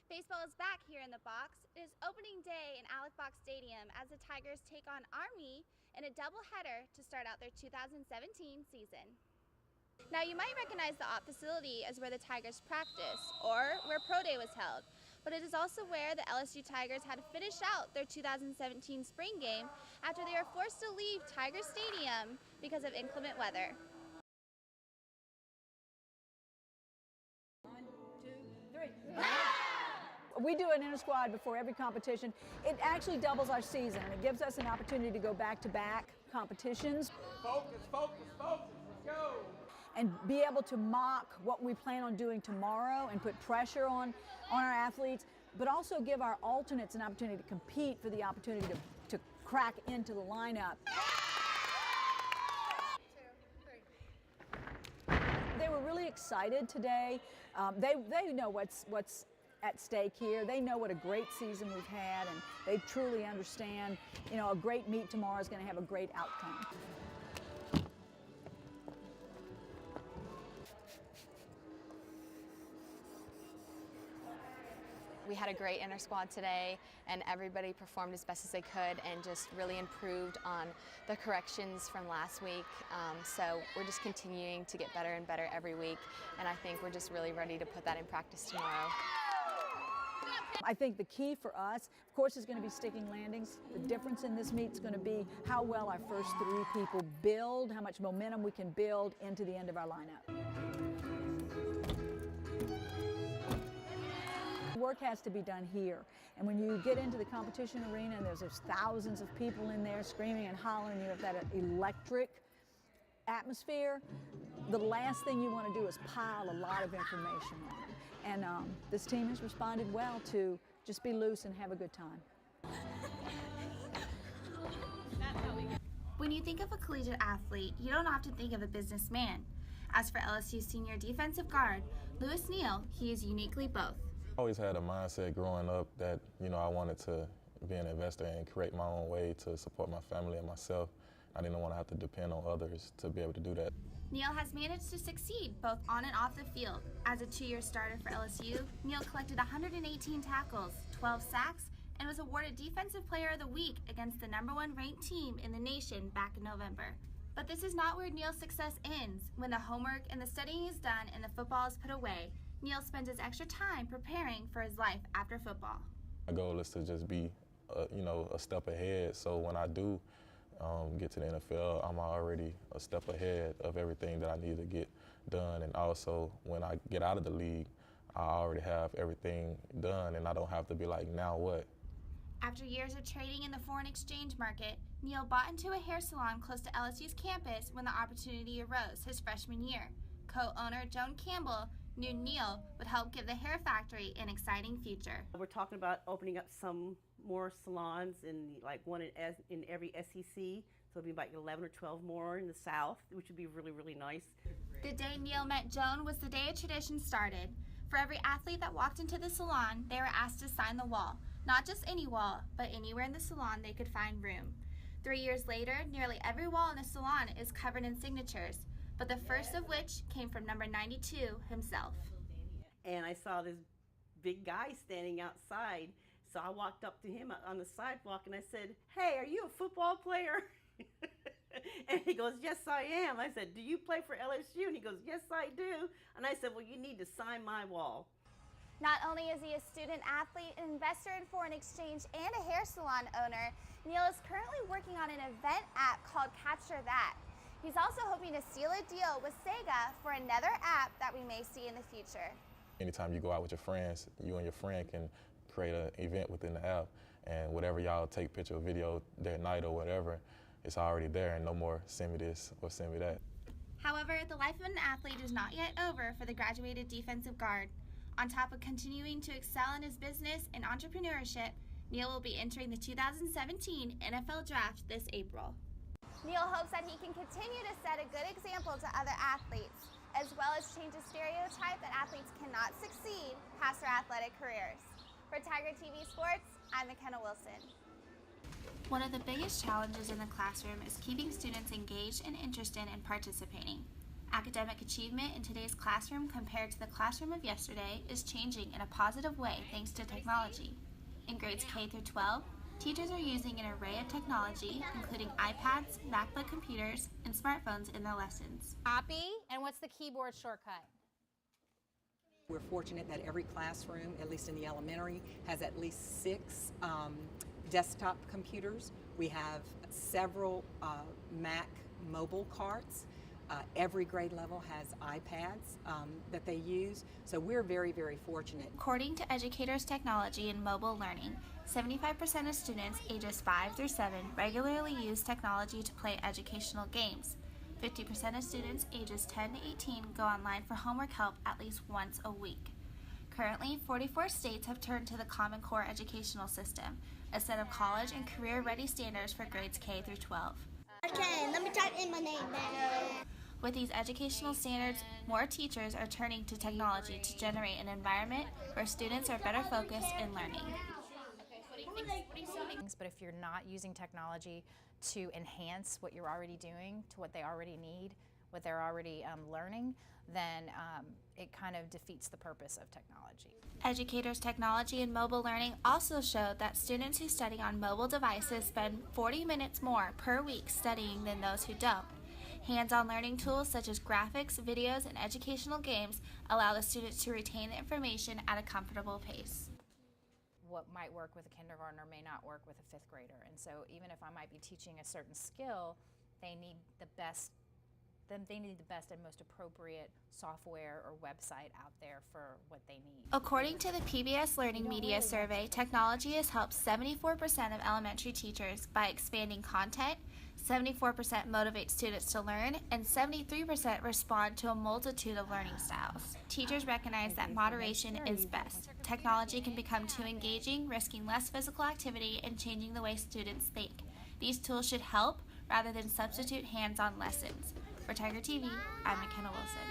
Baseball is back here in the box. It is opening day in Alex Box Stadium as the Tigers take on Army in a doubleheader to start out their 2017 season. Now you might recognize the Opt facility as where the Tigers practice or where Pro Day was held, but it is also where the LSU Tigers had to finish out their 2017 spring game after they were forced to leave Tiger Stadium because of inclement weather. 1, 2, 3. We do an inter-squad before every competition. It actually doubles our season, and it gives us an opportunity to go back-to-back competitions. Focus, focus, focus, let's go. And be able to mock what we plan on doing tomorrow and put pressure on our athletes, but also give our alternates an opportunity to compete for the opportunity to crack into the lineup. 2, 3. They were really excited today. They know what's at stake here. They know what a great season we've had, and they truly understand, a great meet tomorrow is going to have a great outcome. We had a great inter-squad today, and everybody performed as best as they could and just really improved on the corrections from last week. So we're just continuing to get better and better every week, and I think we're just really ready to put that in practice tomorrow. I think the key for us, of course, is going to be sticking landings. The difference in this meet is going to be how well our first three people build, how much momentum we can build into the end of our lineup. Work has to be done here, and when you get into the competition arena and there's thousands of people in there screaming and hollering, you have that electric atmosphere, the last thing you want to do is pile a lot of information on them. And this team has responded well to just be loose and have a good time. When you think of a collegiate athlete, you don't often think of a businessman. As for LSU senior defensive guard, Lewis Neal, he is uniquely both. I always had a mindset growing up that, I wanted to be an investor and create my own way to support my family and myself. I didn't want to have to depend on others to be able to do that. Neal has managed to succeed both on and off the field. As a 2-year starter for LSU, Neal collected 118 tackles, 12 sacks, and was awarded Defensive Player of the Week against the #1 ranked team in the nation back in November. But this is not where Neal's success ends. When the homework and the studying is done and the football is put away, Neal spends his extra time preparing for his life after football. My goal is to just be, a step ahead. So when I do get to the NFL, I'm already a step ahead of everything that I need to get done. And also, when I get out of the league, I already have everything done, and I don't have to be like, now what? After years of trading in the foreign exchange market, Neal bought into a hair salon close to LSU's campus when the opportunity arose his freshman year. Co-owner Joan Campbell knew Neal would help give the hair factory an exciting future. We're talking about opening up some more salons, like one in every SEC, so it'll be about 11 or 12 more in the South, which would be really, really nice. The day Neal met Joan was the day a tradition started. For every athlete that walked into the salon, they were asked to sign the wall. Not just any wall, but anywhere in the salon they could find room. 3 years later, nearly every wall in the salon is covered in signatures, but the first of which came from number 92 himself. And I saw this big guy standing outside, so I walked up to him on the sidewalk and I said, "Hey, are you a football player?" And he goes, "Yes, I am." I said, "Do you play for LSU?" And he goes, "Yes, I do." And I said, "Well, you need to sign my wall." Not only is he a student athlete, an investor in foreign exchange, and a hair salon owner, Neal is currently working on an event app called Capture That. He's also hoping to seal a deal with Sega for another app that we may see in the future. Anytime you go out with your friends, you and your friend can create an event within the app, and whatever y'all take picture or video that night or whatever, it's already there, and no more send me this or send me that. However, the life of an athlete is not yet over for the graduated defensive guard. On top of continuing to excel in his business and entrepreneurship, Neal will be entering the 2017 NFL Draft this April. Neal hopes that he can continue to set a good example to other athletes, as well as change the stereotype that athletes cannot succeed past their athletic careers. For Tiger TV Sports, I'm Makenna Wilson. One of the biggest challenges in the classroom is keeping students engaged and interested in participating. Academic achievement in today's classroom compared to the classroom of yesterday is changing in a positive way thanks to technology. In grades K through 12, teachers are using an array of technology, including iPads, MacBook computers, and smartphones in their lessons. Copy, and what's the keyboard shortcut? We're fortunate that every classroom, at least in the elementary, has at least 6 desktop computers. We have several Mac mobile carts. Every grade level has iPads that they use, so we're very, very fortunate. According to Educators Technology and Mobile Learning, 75% of students ages 5 through 7 regularly use technology to play educational games. 50% of students ages 10 to 18 go online for homework help at least once a week. Currently, 44 states have turned to the Common Core educational system, a set of college and career-ready standards for grades K through 12. Okay, let me type in my name then. With these educational standards, more teachers are turning to technology to generate an environment where students are better focused in learning. But if you're not using technology to enhance what you're already doing to what they already need, what they're already learning, then it kind of defeats the purpose of technology. Educators Technology and Mobile Learning also showed that students who study on mobile devices spend 40 minutes more per week studying than those who don't. Hands-on learning tools such as graphics, videos, and educational games allow the students to retain the information at a comfortable pace. What might work with a kindergartner may not work with a 5th grader, and so even if I might be teaching a certain skill, they need the best and most appropriate software or website out there for what they need. According to the PBS Learning Media Survey, technology has helped 74% of elementary teachers by expanding content, 74% motivate students to learn, and 73% respond to a multitude of learning styles. Teachers recognize that moderation is best. Technology can become too engaging, risking less physical activity and changing the way students think. These tools should help rather than substitute hands-on lessons. For Tiger TV, I'm Makenna Wilson.